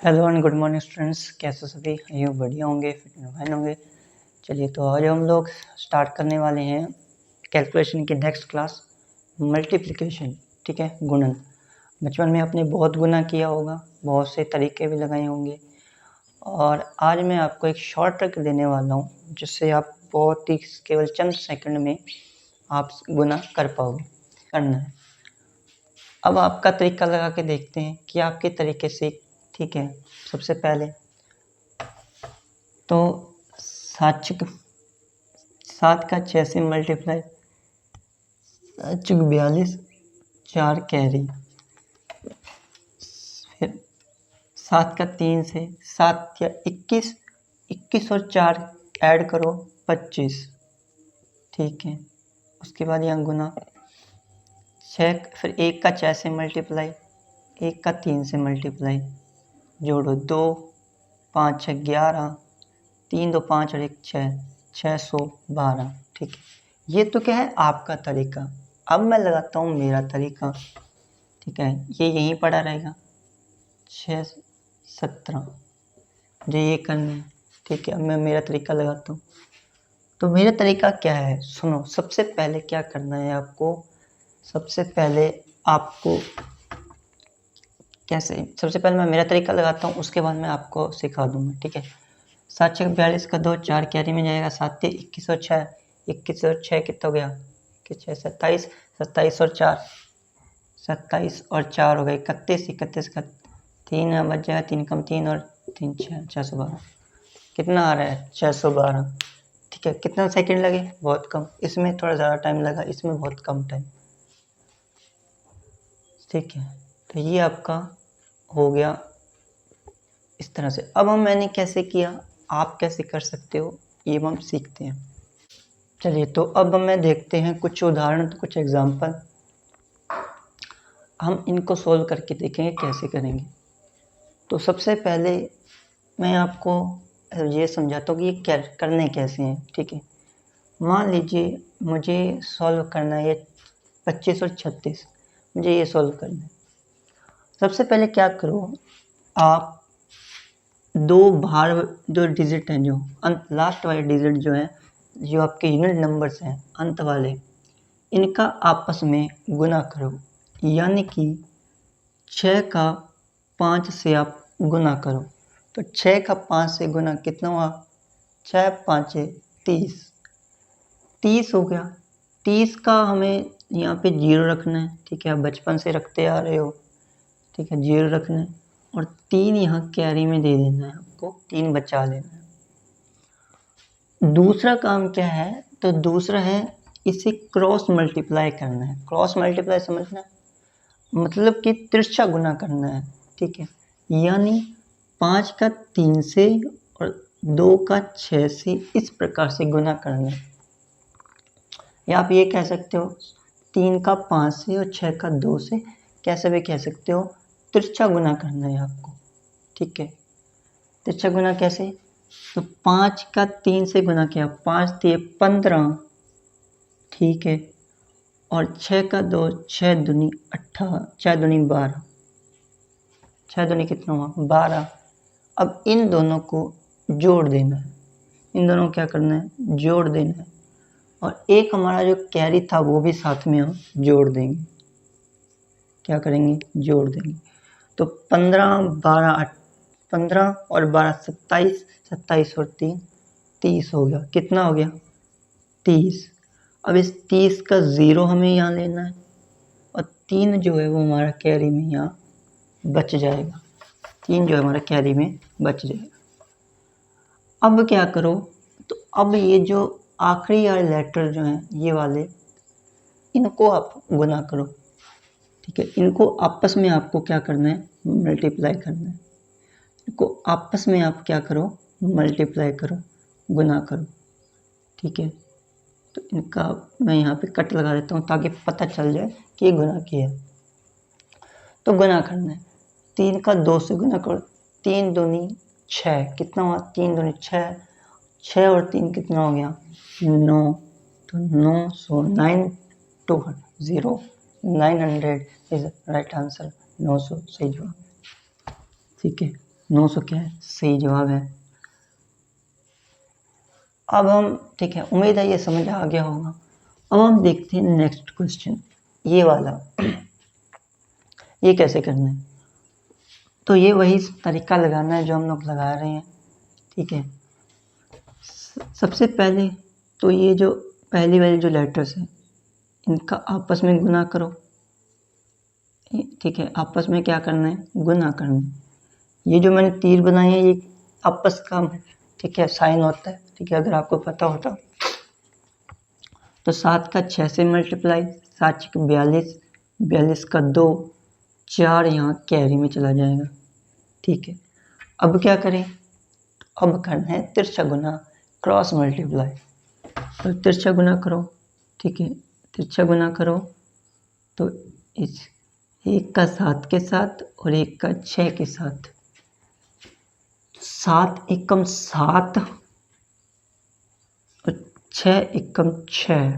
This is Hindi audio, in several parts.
Hello and good morning students, कैसे सभी ये बढ़िया होंगे, फिट एंड फाइन होंगे। चलिए तो आज हम लोग स्टार्ट करने वाले हैं कैलकुलेशन की नेक्स्ट क्लास, मल्टीप्लिकेशन। ठीक है, गुणन। बचपन में आपने बहुत गुना किया होगा, बहुत से तरीके भी लगाए होंगे, और आज मैं आपको एक शॉर्ट ट्रिक देने वाला हूँ जिससे आप बहुत ही केवल चंद सेकंड में आप गुना कर पाओगे। करना है, अब आपका तरीका लगा के देखते हैं कि आपके तरीके से ठीक है। सबसे पहले तो 7 का 6 से मल्टीप्लाई, 42, 4 कैरी। फिर 7 का 3 से 7 या 21, 21 और 4 ऐड करो 25। ठीक है, उसके बाद यहाँ गुना 6, फिर 1 का 6 से मल्टीप्लाई, 1 का 3 से मल्टीप्लाई, जोड़ो 2, 5 6 11, 3 2 5 और 1 6, 612। ठीक है, ये तो क्या है आपका तरीका। अब मैं लगाता हूँ मेरा तरीका। ठीक है, ये यहीं पड़ा रहेगा 6 17, मुझे ये करना है। ठीक है, अब मैं मेरा तरीका लगाता हूँ। तो मेरा तरीका क्या है, सुनो। सबसे पहले क्या करना है आपको, सबसे पहले आपको कैसे, सबसे पहले मैं मेरा तरीका लगाता हूँ, उसके बाद मैं आपको सिखा दूँगा। ठीक है, 7 6 42 का 2, 4 कैरी में जाएगा, 7 21 और 6, 21 और 6 कितना हो गया, 6 27, 27 और 4, 27 और 4 हो गए 31, 31 का 3 बच जाएगा, 3 कम 3 और 3 6, 612। कितना आ रहा है, 612। ठीक है, कितना सेकंड लगे, बहुत कम। इसमें थोड़ा ज़्यादा टाइम लगा, इसमें बहुत कम टाइम। ठीक है, तो ये आपका हो गया इस तरह से। अब मैंने कैसे किया, आप कैसे कर सकते हो, ये हम सीखते हैं। चलिए तो अब मैं देखते हैं कुछ उदाहरण, तो कुछ एग्जाम्पल हम इनको सोल्व करके देखेंगे कैसे करेंगे। तो सबसे पहले मैं आपको ये समझाता हूँ कि ये करने कैसे हैं। ठीक है, मान लीजिए मुझे सॉल्व करना है 25 और 36, मुझे ये सॉल्व करना है। सबसे पहले क्या करो, आप दो बाहर जो डिजिट हैं, जो लास्ट वाले डिजिट जो हैं, जो आपके यूनिट नंबर्स हैं अंत वाले, इनका आपस में गुना करो। यानी कि 6 का 5 से आप गुना करो। तो 6 का 5 से गुना कितना हुआ, 6 5 30, 30 हो गया। 30 का हमें यहाँ पे 0 रखना है। ठीक है, आप बचपन से रखते आ रहे हो। ठीक है, 0 रखना है, और 3 यहाँ कैरी में दे देना है, आपको 3 बचा लेना है। दूसरा काम क्या है, तो दूसरा है इसे क्रॉस मल्टीप्लाई करना है। क्रॉस मल्टीप्लाई समझना, मतलब कि तिरछा गुना करना है। ठीक है, यानी 5 का 3 से और 2 का 6 से इस प्रकार से गुना करना है। या आप ये कह सकते हो 3 का 5 से और 6 का 2 से, कैसे भी कह सकते हो, तिरछा गुना करना है आपको। ठीक है, तिरछा गुना कैसे, तो 5 का 3 से गुना किया, 5 3 15। ठीक है, और 6 का 2, 6 दूनी 18, 6 दूनी 12, 6 दूनी कितना हुआ 12। अब इन दोनों को जोड़ देना है, इन दोनों को क्या करना है, जोड़ देना है। और एक हमारा जो कैरी था वो भी साथ में हम जोड़ देंगे। क्या करेंगे, जोड़ देंगे। तो 15 12 15 और 12 27, 27 और 3 30 हो गया। कितना हो गया, 30। अब इस 30 का 0 हमें यहाँ लेना है, और 3 जो है वो हमारा कैरी में यहाँ बच जाएगा। 3 जो है हमारा कैरी में बच जाएगा। अब क्या करो, तो अब ये जो आखिरी वाले लेटर जो हैं, ये वाले, इनको आप गुना करो। ठीक है, इनको आपस में आपको क्या करना है, मल्टीप्लाई करना है। इनको आपस में आप क्या करो, मल्टीप्लाई करो, गुना करो। ठीक है, तो इनका मैं यहाँ पे कट लगा देता हूँ ताकि पता चल जाए कि ये गुना किया है। तो गुना करना है, 3 का 2 से गुना करो, 3 दूनी 6, कितना हुआ, 3 दूनी 6, 6 और 3 कितना हो गया 9। तो 9 सो 9 2 900 इज राइट आंसर, 900 सही जवाब। ठीक है, 900 क्या है, सही जवाब है। अब हम, ठीक है, उम्मीद है ये समझ आ गया होगा। अब हम देखते हैं नेक्स्ट क्वेश्चन, ये वाला। ये कैसे करना है, तो ये वही तरीका लगाना है जो हम लोग लगा रहे हैं, ठीक है। सबसे पहले तो ये जो पहली वाली जो लेटर्स हैं इनका आपस में गुना करो, ठीक है। आपस में क्या करना है, गुना करना है। ये जो मैंने तीर बनाए हैं ये आपस का, ठीक है, साइन होता है, ठीक है, अगर आपको पता होता। तो 7 का 6 से मल्टीप्लाई, 7 6 42, 42 का 2, 4 यहाँ कैरी में चला जाएगा, ठीक है। अब क्या करें, अब करना है तिरछा गुना, क्रॉस मल्टीप्लाई। तो तिरछा गुना करो, ठीक है, तिरछा गुना करो। तो इस 1 का 7 के साथ और 1 का 6 के साथ, 7 एकम 7 और 6 एकम 6,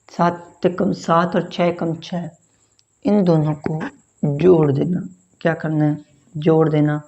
7 एकम 7 और 6 एकम 6, इन दोनों को जोड़ देना। क्या करना है, जोड़ देना।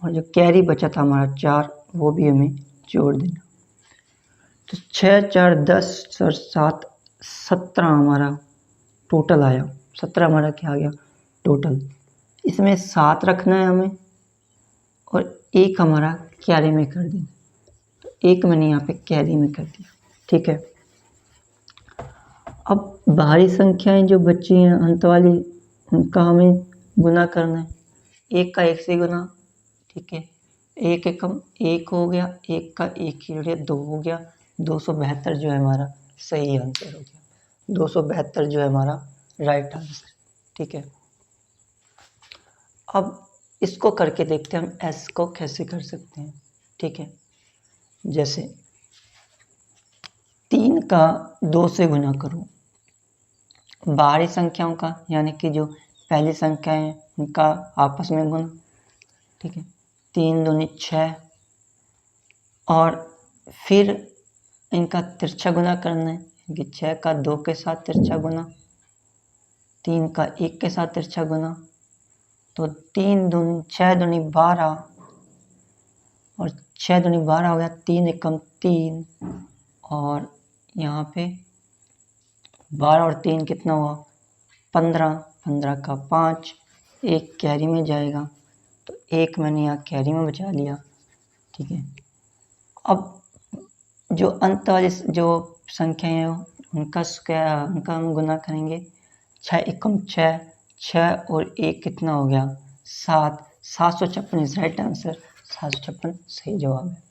और जो कैरी बचा था हमारा 4, वो भी हमें जोड़ देना। तो 6 4 10 और 7 17 हमारा टोटल आया। 17 हमारा क्या आ गया टोटल। इसमें 7 रखना है हमें और 1 हमारा कैरी में कर देना। तो 1 मैंने यहाँ पे कैरी में कर दिया, ठीक है। अब बाहरी संख्याएं जो बची हैं अंत वाली, उनका हमें गुना करना है। 1 का 1 से गुना, ठीक है। 1 एकम 1 हो गया, 1 का 1 की जगह 2 हो गया। 272 जो है हमारा सही आंसर हो गया। 272 जो है हमारा राइट आंसर, ठीक है। अब इसको करके देखते हैं हम एस को कैसे कर सकते हैं, ठीक है। जैसे 3 का 2 से गुना करो, बाहरी संख्याओं का, यानी कि जो पहली संख्या है उनका आपस में गुना, ठीक है। 3 दूनी 6 और फिर इनका तिरछा गुना करना है, कि 6 का 2 के साथ तिरछा गुना, 3 का 1 के साथ तिरछा गुना। तो 3 दूनी 6 दूनी 12 और 6 दूनी 12 हो गया। 3 एकम 3 और यहाँ पे 12 और 3 कितना हुआ 15, 15 का 5, 1 कैरी में जाएगा। तो 1 मैंने यहाँ कैरी में बचा लिया, ठीक है। अब जो अंत वाली जो संख्याएं हैं उनका हम गुना करेंगे। 6 एकम 6, 6 और 1 कितना हो गया 7, 756 इज राइट आंसर। 756 सही जवाब है,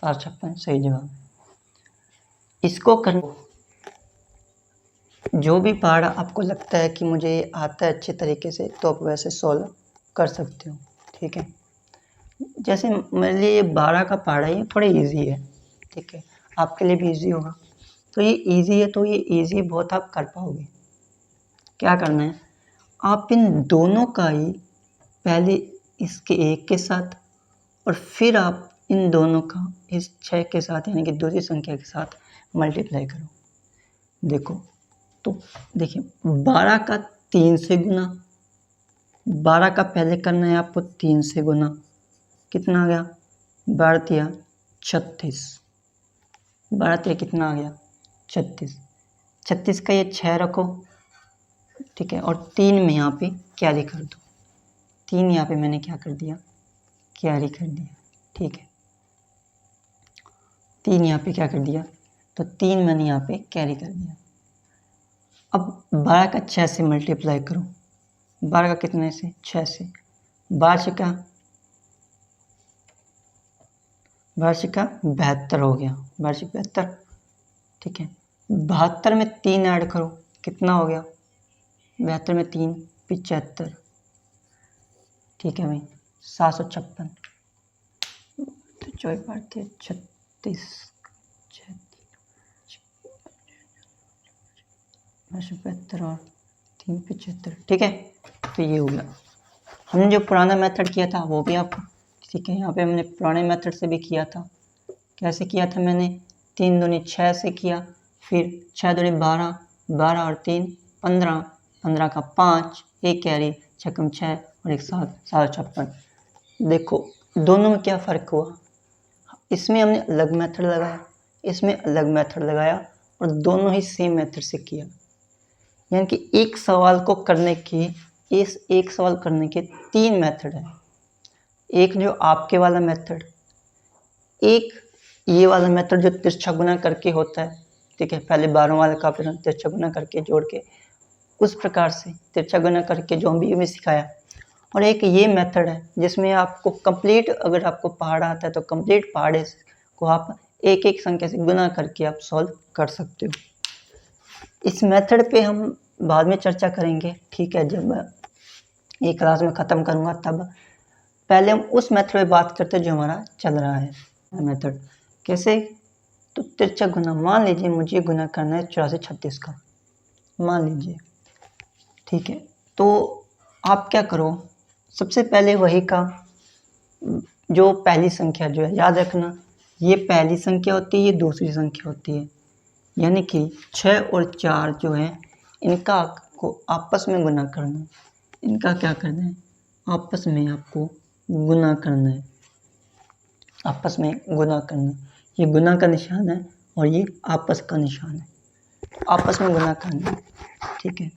756 सही जवाब है। इसको कर, जो भी पहाड़ा आपको लगता है कि मुझे ये आता है अच्छे तरीके से, तो आप वैसे सॉल्व कर सकते हो, ठीक है। जैसे मेरे लिए ये 12 का पहाड़ा ये थोड़ा इजी है, ठीक है, आपके लिए भी इजी होगा। तो ये इजी है, तो ये इजी बहुत आप कर पाओगे। क्या करना है, आप इन दोनों का ही पहले इसके 1 के साथ और फिर आप इन दोनों का इस 6 के साथ, यानी कि दूसरी संख्या के साथ मल्टीप्लाई करो। देखो, तो देखिए 12 का 3 से गुना, 12 का पहले करना है आपको 3 से गुना, कितना आ गया 12 36, 12 कितना आ गया 36, 36 का ये 6 रखो, ठीक है। और 3 में यहाँ पे कैरी कर दो, 3 यहाँ पे मैंने क्या कर दिया कैरी कर दिया, ठीक है। 3 यहाँ पे क्या कर दिया, तो 3 मैंने यहाँ पे कैरी कर दिया। अब 12 का 6 से मल्टीप्लाई करो, 12 का कितने से 6 से, 12 का 72 हो गया, 72, ठीक है। 72 में 3 ऐड करो, कितना हो गया 72 में 3 75, ठीक है भाई 756। तो 36 75 और 3 75, ठीक है। तो ये हो गया। हमने जो पुराना मेथड किया था वो भी आपको, ठीक है, यहाँ पे हमने पुराने मेथड से भी किया था। कैसे किया था मैंने, 3 दूनी 6 से किया, फिर 6 दूनी 12, 12 और 3 15, 15 का 5, 1 कैरी, 6 कम 6 और 1 7, 756। देखो दोनों में क्या फ़र्क हुआ, इसमें हमने अलग मेथड लगाया, इसमें अलग मेथड लगाया और दोनों ही सेम मेथड से किया। यानी कि एक सवाल को करने के इस एक सवाल करने के 3 मेथड हैं। एक जो आपके वाला मेथड, एक ये वाला मेथड जो तिरछा गुना करके होता है, ठीक है, पहले 12 वाले का फिर तिरछा गुना करके जोड़ के उस प्रकार से तिरछा गुना करके जो हम भी में सिखाया। और एक ये मेथड है जिसमें आपको कंप्लीट, अगर आपको पहाड़ा आता है तो कंप्लीट पहाड़े को आप एक एक संख्या से गुना करके आप सॉल्व कर सकते हो। इस मेथड पे हम बाद में चर्चा करेंगे, ठीक है, जब ये क्लास में ख़त्म करूँगा तब। पहले हम उस मेथड पे बात करते हैं जो हमारा चल रहा है। मेथड कैसे, तो तिरछा गुना, मान लीजिए मुझे गुना करना है 84 36 का, मान लीजिए, ठीक है। तो आप क्या करो, सबसे पहले वही का जो पहली संख्या जो है, याद रखना ये पहली संख्या होती है, ये दूसरी संख्या होती है। यानी कि 6 और 4 जो है इनका को आपस में गुना करना है। इनका क्या करना है, आपस में आपको गुना करना है, आपस में गुना करना है। ये गुना का निशान है और ये आपस का निशान है, आपस में गुना करना है, ठीक है।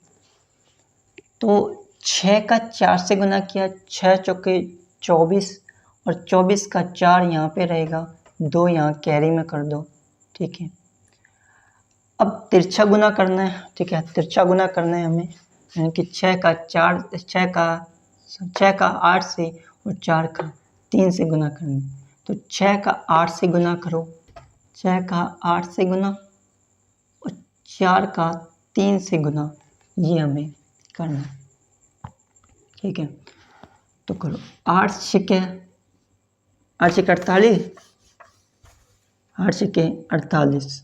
तो 6 का 4 से गुना किया, 6 चौके 24 और 24 का 4 यहाँ पे रहेगा, 2 यहाँ कैरी में कर दो, ठीक है। अब तिरछा गुना करना है, ठीक है, तिरछा गुना करना है हमें, यानी कि 6 का 8 से और 4 का 3 से गुना करना है। तो 6 का 8 से गुना करो, 6 का 8 से गुना और 4 का 3 से गुना, ये हमें करना है, ठीक है। तो करो 8 छक्के 48, 8 छक्के 48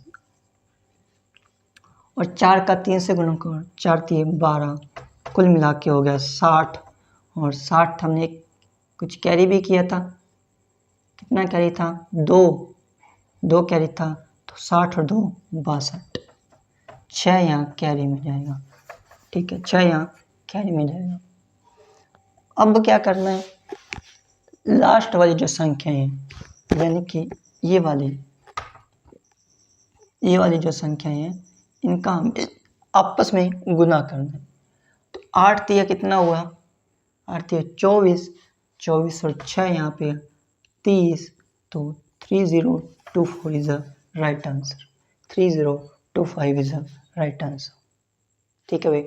और 4 का 3 से गुना करो, 4 3 12, कुल मिला के हो गया 60। और 60 हमने कुछ कैरी भी किया था, कितना कैरी था, 2 कैरी था, तो 60 और 2 62, 6 यहाँ कैरी में जाएगा, ठीक है, 6 यहाँ कैरी में जाएगा। अब क्या करना है, लास्ट वाली जो संख्या है, यानी कि ये वाली जो संख्या है, इनका हमें आपस में गुना करना है। तो 8 तिया कितना हुआ, 8 तिया 24, 24 और 6 यहाँ पे 30, तो 3024 is the right answer, 3025 is the right answer, ठीक है भाई।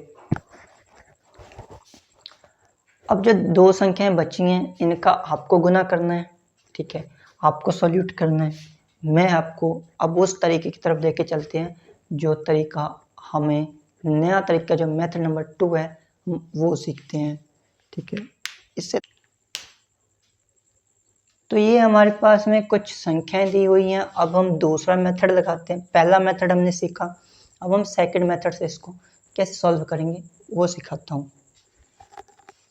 अब जो 2 संख्याएं बची हैं इनका आपको गुना करना है, ठीक है, आपको सॉल्यूट करना है। मैं आपको अब उस तरीके की तरफ लेके चलते हैं जो तरीका हमें, नया तरीका जो मेथड नंबर 2 है वो सीखते हैं, ठीक है। इससे तो ये हमारे पास में कुछ संख्याएं दी हुई हैं, अब हम दूसरा मेथड लगाते हैं। पहला मेथड हमने सीखा, अब हम सेकंड मेथड से इसको कैसे सॉल्व करेंगे वो सिखाता हूँ।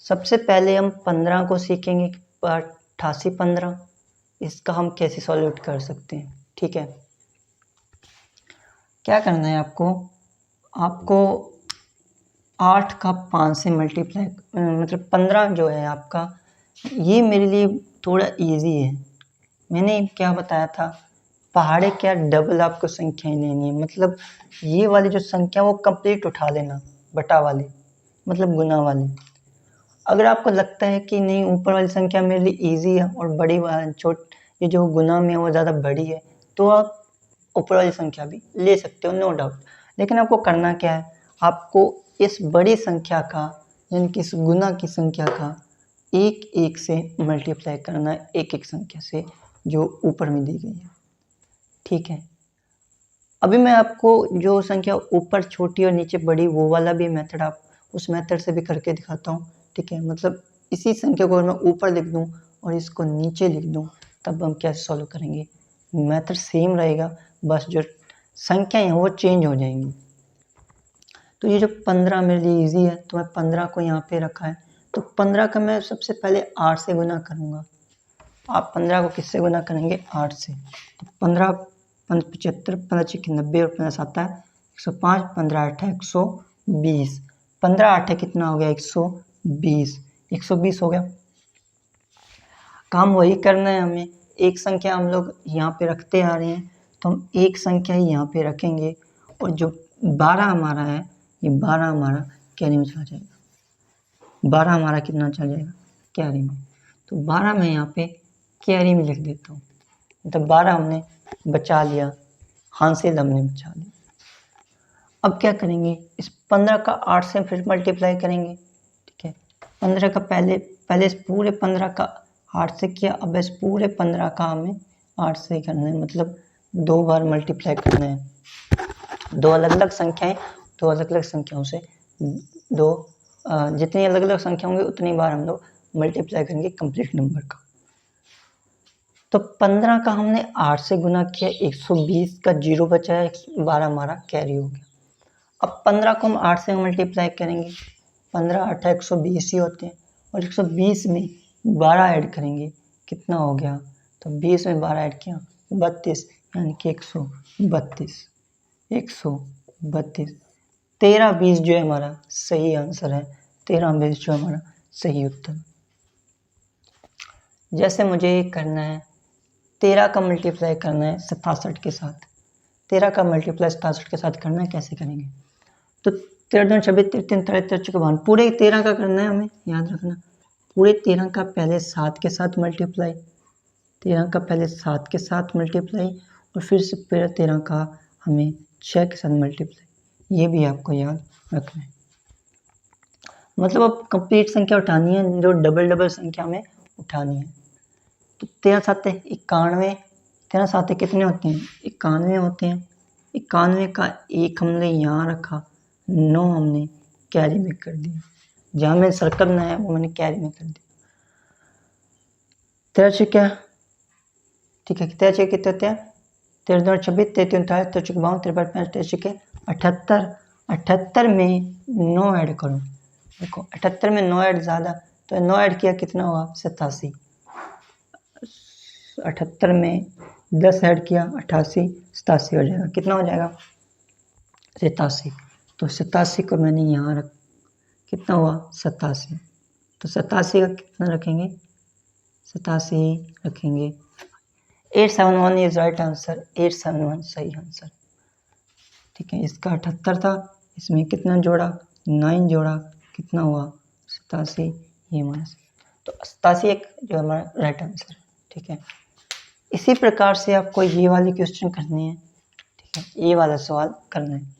सबसे पहले हम 15 को सीखेंगे, 88 15, इसका हम कैसे सॉल्यूट कर सकते हैं, ठीक है। क्या करना है आपको 8 का 5 से मल्टीप्लाई, मतलब 15 जो है आपका, ये मेरे लिए थोड़ा इजी है। मैंने क्या बताया था, पहाड़े क्या डबल आपको संख्याएं लेनी है, मतलब ये वाली जो संख्या वो कंप्लीट उठा लेना, बटा वाली मतलब गुना वाली। अगर आपको लगता है कि नहीं ऊपर वाली संख्या मेरे लिए इजी है और बड़ी ये जो गुना में है वो ज़्यादा बड़ी है, तो आप ऊपर वाली संख्या भी ले सकते हो, नो डाउट। लेकिन आपको करना क्या है, आपको इस बड़ी संख्या का, यानी कि इस गुना की संख्या का एक एक से मल्टीप्लाई करना है, एक एक संख्या से जो ऊपर में दी गई है, ठीक है। अभी मैं आपको जो संख्या ऊपर छोटी और नीचे बड़ी वो वाला भी मेथड, आप उस मेथड से भी करके दिखाता हूँ, ठीक है। मतलब इसी संख्या को अगर मैं ऊपर लिख दूँ और इसको नीचे लिख दूँ तब हम कैसे सॉल्व करेंगे, मेथड सेम रहेगा, बस जो संख्या है वो चेंज हो जाएंगी। तो ये जो 15 मेरे लिए इजी है, तो मैं 15 को यहाँ पे रखा है, तो 15 का मैं सबसे पहले 8 से गुना करूँगा। आप 15 को किससे गुना करेंगे, 8 से। तो 15 75, 15 छक्के 90 और 15 7 105, 15 8 120, 15 8 कितना हो गया, 120, 120 हो गया। काम वही करना है हमें। एक संख्या हम लोग यहाँ पे रखते आ रहे हैं, तो हम एक संख्या ही यहाँ पे रखेंगे, और जो 12 हमारा है, ये 12 हमारा कैरी में चला जाएगा। 12 हमारा कितना चला जाएगा, कैरी में। तो 12 मैं यहाँ पे कैरी में लिख देता हूँ, तो 12 हमने बचा लिया, हासिल हमने बचा लिया। अब क्या करेंगे, इस 15 का 8 से फिर मल्टीप्लाई करेंगे, ठीक है। 15 का पहले इस पूरे 15 का 8 से किया, अब इस पूरे 15 का हमें 8 से करना है, मतलब 2 बार मल्टीप्लाई करना है। दो अलग अलग संख्याओं से जितनी अलग अलग संख्या होंगी उतनी बार हम लोग मल्टीप्लाई करेंगे कंप्लीट नंबर का। तो 15 का हमने 8 से गुना किया, 120 का 0 बचा है, 12 हमारा कैरी हो गया। अब 15 को हम 8 से मल्टीप्लाई करेंगे, 15 8 120 ही होते हैं, और 120 में 12 ऐड करेंगे, कितना हो गया, तो 20 में 12 ऐड किया 32, यानी कि 132। 13 20 जो है हमारा सही आंसर है, 13 20 जो हमारा सही उत्तर। जैसे मुझे करना है 13 का मल्टीप्लाई करना है 67 के साथ, 13 का मल्टीप्लाई 67 के साथ करना है, कैसे करेंगे, तो 13 दूनी 26, 3 3 53, पूरे 13 का करना है हमें, याद रखना। पूरे 13 का पहले 7 के साथ मल्टीप्लाई, 13 का पहले 7 के साथ मल्टीप्लाई, और फिर से फिर 13 का हमें 6 के साथ मल्टीप्लाई, ये भी आपको याद रखना है। मतलब अब कंप्लीट संख्या उठानी है, जो डबल संख्या में उठानी है। तो 13 7 91, 13 7 कितने होते हैं, 91 होते हैं। 91 का 1 हमने यहाँ रखा, 9 हमने कैरी में कर दिया, जहाँ में सर्कल करना है वो मैंने कैरी में कर दिया। 13 क्या, ठीक है, 13 कितने होते हैं, 13 2 26, 33 39, 53 52, 53 53 78, 78 में 9 ऐड करो, देखो 78 में 9 ऐड ज़्यादा, तो 9 ऐड किया कितना हुआ, 87। 78 में 10 ऐड किया, 88 87 हो जाएगा, कितना हो जाएगा, 87। तो 87 को मैंने यहाँ रख, कितना हुआ 87, तो 87 का कितना रखेंगे, 87 रखेंगे। 871 इज राइट आंसर, 871 सही आंसर, ठीक है। इसका 78 था, इसमें कितना जोड़ा, 9 जोड़ा, कितना हुआ 87, ये हमारा, तो 87 एक जो हमारा राइट आंसर है, ठीक है। इसी प्रकार से आपको ये वाली क्वेश्चन करनी है, ठीक है, ये वाला सवाल करना है।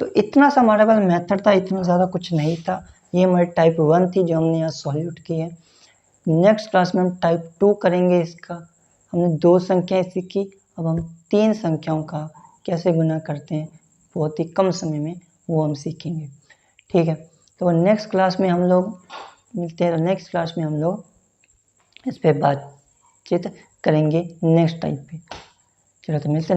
तो इतना सा हमारे पास मेथड था, इतना ज़्यादा कुछ नहीं था। ये हमारी टाइप 1 थी जो हमने यहाँ सॉल्यूट की है। नेक्स्ट क्लास में हम टाइप 2 करेंगे। इसका हमने 2 संख्याएं सीखी, अब हम 3 संख्याओं का कैसे गुना करते हैं बहुत ही कम समय में, वो हम सीखेंगे, ठीक है। तो नेक्स्ट क्लास में हम लोग मिलते हैं, नेक्स्ट क्लास में हम लोग इस पर बातचीत करेंगे नेक्स्ट टाइप पे। चलो तो मिलते हैं।